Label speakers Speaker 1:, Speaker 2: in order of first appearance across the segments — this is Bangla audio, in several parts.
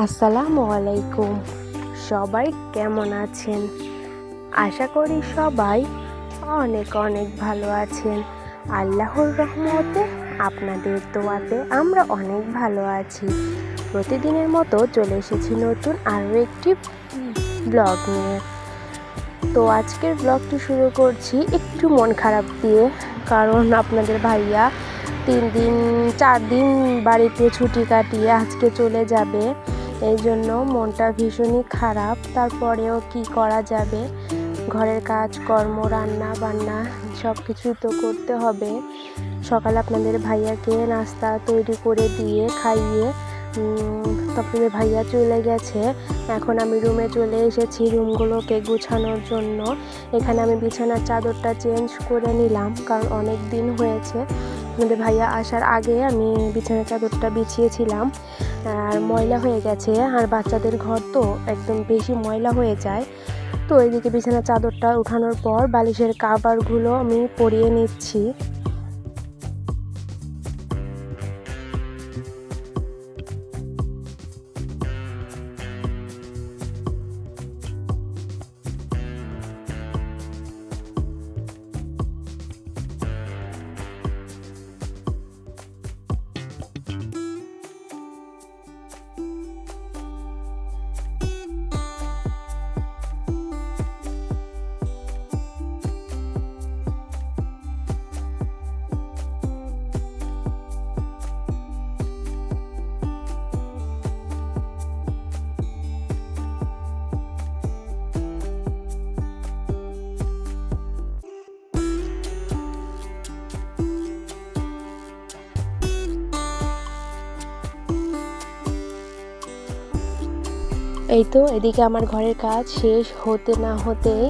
Speaker 1: আসসালামু আলাইকুম। সবাই কেমন আছেন? আশা করি সবাই অনেক অনেক ভালো আছেন। আল্লাহর রহমতে আপনাদের দোয়াতে আমরা অনেক ভালো আছি। প্রতিদিনের মতো চলে এসেছি নতুন আরও একটি ব্লগ নিয়ে। তো আজকের ব্লগটি শুরু করছি একটু মন খারাপ দিয়ে, কারণ আপনাদের ভাইয়া 4 দিন বাড়িতে ছুটি কাটিয়ে আজকে চলে যাবে। এই জন্য মনটা ভীষণই খারাপ। তারপরেও কি করা যাবে, ঘরের কাজকর্ম, রান্না বান্না সব কিছুই তো করতে হবে। সকালে আপনাদের ভাইয়াকে নাস্তা তৈরি করে দিয়ে খাইয়ে তারপরে ভাইয়া চলে গেছে। এখন আমি রুমে চলে এসেছি রুমগুলোকে গুছানোর জন্য। এখানে আমি বিছানার চাদরটা চেঞ্জ করে নিলাম, কারণ অনেক দিন হয়েছে। আমাদের ভাইয়া আসার আগে আমি বিছানার চাদরটা বিছিয়েছিলাম, আর ময়লা হয়ে গেছে। আর বাচ্চাদের ঘর তো একদম বেশি ময়লা হয়ে যায়। তো এইদিকে বিছানার চাদরটা উঠানোর পর বালিশের কাভারগুলো আমি পরিয়ে নিচ্ছি। এই তো এদিকে আমার ঘরের কাজ শেষ হতে না হতেই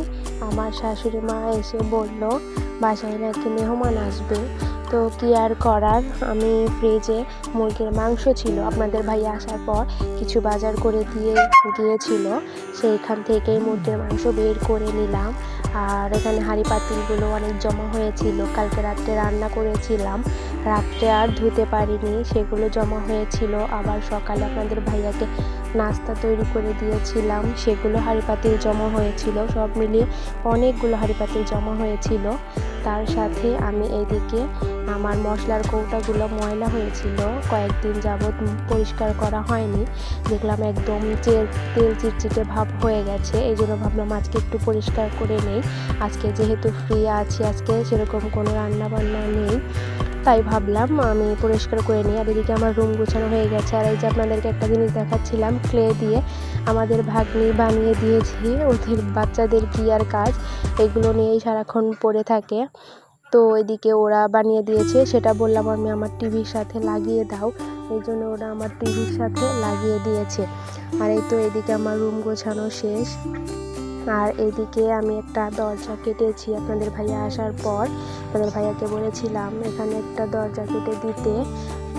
Speaker 1: আমার শাশুড়ি মা এসে বলল বাসায় নাকি মেহমান আসবে। তো কি আর করার, আমি ফ্রিজে মুরগির মাংস ছিল, আপনাদের ভাই আসার পর কিছু বাজার করে দিয়ে গিয়েছিল, সেইখান থেকেই মুরগির মাংস বের করে নিলাম। আর এখানে হাঁড়ি পাতিলগুলো অনেক জমা হয়েছিল, কালকে রাত্রে রান্না করেছিলাম, রাত্রে আর ধুতে পারিনি, সেগুলো জমা হয়েছিল। আবার সকালে আপনাদের ভাইয়াকে নাস্তা তৈরি করে দিয়েছিলাম, সেগুলো হাঁড়ি পাতিল জমা হয়েছিল। সব মিলিয়ে অনেকগুলো হাঁড়ি পাতিল জমা হয়েছিল। তার সাথে আমি এদিকে আমার মশলার কৌটাগুলো ময়লা হয়েছিল, কয়েকদিন যাবৎ পরিষ্কার করা হয়নি। দেখলাম একদম তেল চিটচিটে ভাব হয়ে গেছে। এই জন্য ভাবলাম আজকে একটু পরিষ্কার করে নেই। আজকে যেহেতু ফ্রি আছি, আজকে সেরকম কোনো রান্না বান্না নেই, তাই ভাবলাম আমি পরিষ্কার করে নিই। আর এদিকে আমার রুম গোছানো হয়ে গেছে। আর এই যে আপনাদেরকে একটা জিনিস দেখাচ্ছিলাম, ক্লে দিয়ে আমাদের ভাগ্নি বানিয়ে দিয়েছি। ওদের বাচ্চাদের কি আর কাজ, এগুলো নিয়েই সারাক্ষণ পড়ে থাকে। তো এদিকে ওরা বানিয়ে দিয়েছে, সেটা বললাম আমি আমার টিভির সাথে লাগিয়ে দাও, এই জন্য ওরা আমার টিভির সাথে লাগিয়ে দিয়েছে। আর এই তো এদিকে আমার রুম গোছানো শেষ। আর এদিকে আমি একটা দরজা কেটেছি আপনাদের ভাইয়া আসার পর। আপনাদের ভাইয়াকে বলেছিলাম এখানে একটা দরজা কেটে দিতে,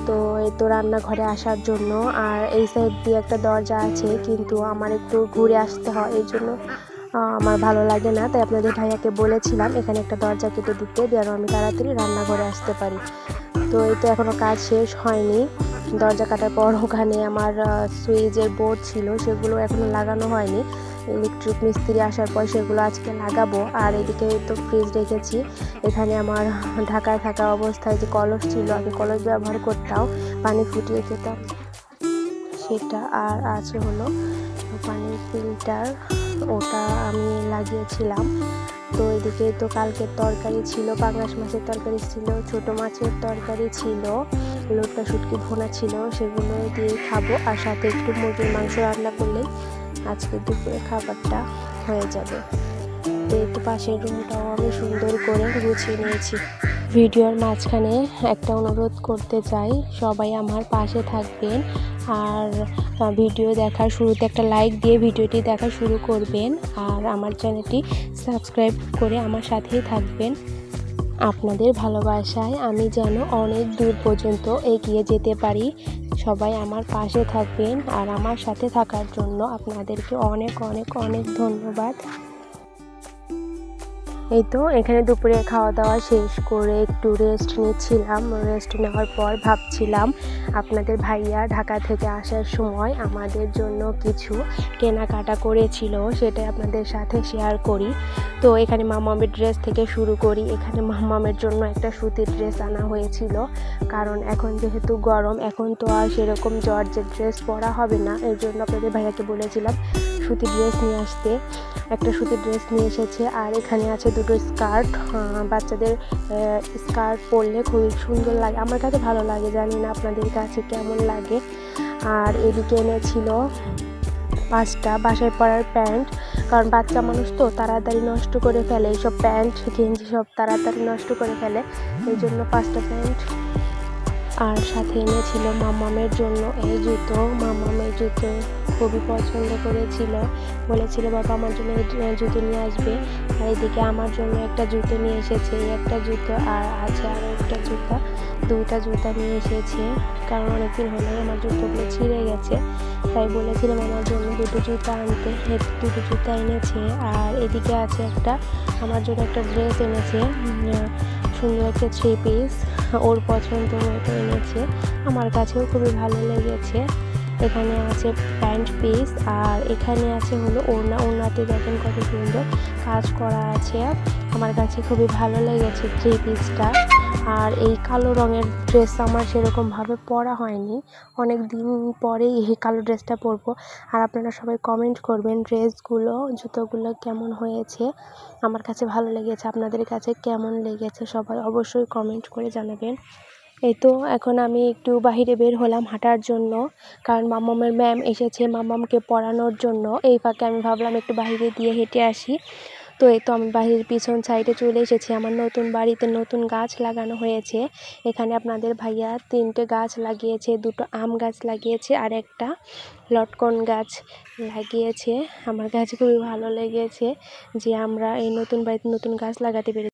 Speaker 1: তো এই তো রান্নাঘরে আসার জন্য। আর এই সাইড দিয়ে একটা দরজা আছে, কিন্তু আমার একটু ঘুরে আসতে হয়, এই জন্য আমার ভালো লাগে না। তাই আপনাদের ভাইয়াকে বলেছিলাম এখানে একটা দরজা কেটে দিতে, যেন আমি তাড়াতাড়ি রান্নাঘরে আসতে পারি। তো এই তো এখনও কাজ শেষ হয়নি। দরজা কাটার পর ওখানে আমার সুইচের বোর্ড ছিল, সেগুলো এখনও লাগানো হয়নি। ইলেকট্রিক মিস্ত্রি আসার পর সেগুলো আজকে লাগাবো। আর এদিকে তো ফ্রিজ রেখেছি, এখানে আমার ঢাকায় থাকা অবস্থায় যে কলস ছিল, আমি কলস ব্যবহার করতাম, পানি ফুটিয়ে খেতাম, সেটা। আর আছে হলো পানির ফিল্টার, ওটা আমি লাগিয়েছিলাম। তো এদিকে তো কালকের তরকারি ছিল, পাঙাশ মাছের তরকারি ছিল, ছোট মাছের তরকারি ছিল, লোটটা শুটকি ভোনা ছিল, সেগুলো দিয়ে খাবো। আর সাথে একটু মুরগির মাংস রান্না করলেই আজকে দুপুরে খাবারটা হয়ে যাবে। তো এই তো পাশের রুমটাও আমি সুন্দর করে গুছিয়ে নিয়েছি। ভিডিওর মাঝখানে একটা অনুরোধ করতে চাই, সবাই আমার পাশে থাকবেন। আর ভিডিও দেখার শুরুতে একটা লাইক দিয়ে ভিডিওটি দেখা শুরু করবেন। আর আমার চ্যানেলটি সাবস্ক্রাইব করে আমার সাথেই থাকবেন। আপনাদের ভালোবাসায় আমি যেন অনেক দূর পর্যন্ত এগিয়ে যেতে পারি। সবাই আমার পাশে থাকবেন। আর আমার সাথে থাকার জন্য আপনাদেরকে অনেক অনেক অনেক ধন্যবাদ। এই তো এখানে দুপুরে খাওয়া দাওয়া শেষ করে একটু রেস্ট নিচ্ছিলাম। রেস্ট নেওয়ার পর ভাবছিলাম আপনাদের ভাইয়া ঢাকা থেকে আসার সময় আমাদের জন্য কিছু কেনাকাটা করেছিল, সেটাই আপনাদের সাথে শেয়ার করি। তো এখানে মামামের ড্রেস থেকে শুরু করি। এখানে মামামের জন্য একটা সুতির ড্রেস আনা হয়েছিল, কারণ এখন যেহেতু গরম, এখন তো আর সেরকম জর্জের ড্রেস পরা হবে না, এর জন্য আপনাদের ভাইয়াকে বলেছিলাম সুতির ড্রেস নিয়ে আসতে। একটা সুতির ড্রেস নিয়ে এসেছে। আর এখানে আছে দুটো স্কার্ট। বাচ্চাদের স্কার্ট পরলে খুবই সুন্দর লাগে, আমার কাছে ভালো লাগে, জানি না আপনাদের কাছে কেমন লাগে। আর এদিকে এনেছিল 5টা বাসায় পরার প্যান্ট, কারণ বাচ্চা মানুষ তো তাড়াতাড়ি নষ্ট করে ফেলে, এইসব প্যান্ট গেঞ্জি সব তাড়াতাড়ি নষ্ট করে ফেলে, এই জন্য 5টা প্যান্ট। আর সাথে এনেছিল মামামের জন্য এই জুতো। মামামের জুতো খুবই পছন্দ করেছিল, বলেছিল বাবা আমার জন্য এই জুতো নিয়ে আসবে। আর এদিকে আমার জন্য একটা জুতো নিয়ে এসেছে, এই একটা জুতো, আর আছে আরও একটা জুতা, 2টা জুতা নিয়ে এসেছে, কারণ অনেকদিন হলে আমার জুতোগুলো ছিঁড়ে গেছে, তাই বলেছিলাম আমার জন্য 2টো জুতা আনতে, 2টো জুতা এনেছে। আর এদিকে আছে আমার জন্য একটা ড্রেস এনেছে, সুন্দর একটা 3 পিস, ওর পছন্দ মতো এনেছে, আমার কাছেও খুবই ভালো লেগেছে। এখানে আছে প্যান্ট পিস, আর এখানে আছে হলো ওড়নাতে দেখেন কত সুন্দর কাজ করা আছে, আমার কাছে খুবই ভালো লেগেছে 3 পিসটা। আর এই কালো রঙের ড্রেস আমার সেরকমভাবে পরা হয়নি, অনেক দিন পরেই এই কালো ড্রেসটা পরবো। আর আপনারা সবাই কমেন্ট করবেন ড্রেসগুলো জুতোগুলো কেমন হয়েছে, আমার কাছে ভালো লেগেছে, আপনাদের কাছে কেমন লেগেছে সবাই অবশ্যই কমেন্ট করে জানাবেন। এই তো এখন আমি একটু বাইরে বের হলাম হাঁটার জন্য, কারণ মামামের ম্যাম এসেছে মামামকে পড়ানোর জন্য। এই ফাঁকে আমি ভাবলাম একটু বাইরে দিয়ে হেঁটে আসি। তো এই তো আমি বাড়ির পিছন সাইডে চলে এসেছি, আমার নতুন বাড়িতে নতুন গাছ লাগানো হয়েছে। এখানে আপনাদের ভাইয়া 3টে গাছ লাগিয়েছে, 2টো আম গাছ লাগিয়েছে, আর একটা লটকন গাছ লাগিয়েছে। আমার কাছে খুবই ভালো লেগেছে যে আমরা এই নতুন বাড়িতে নতুন গাছ লাগাতে পেরেছি।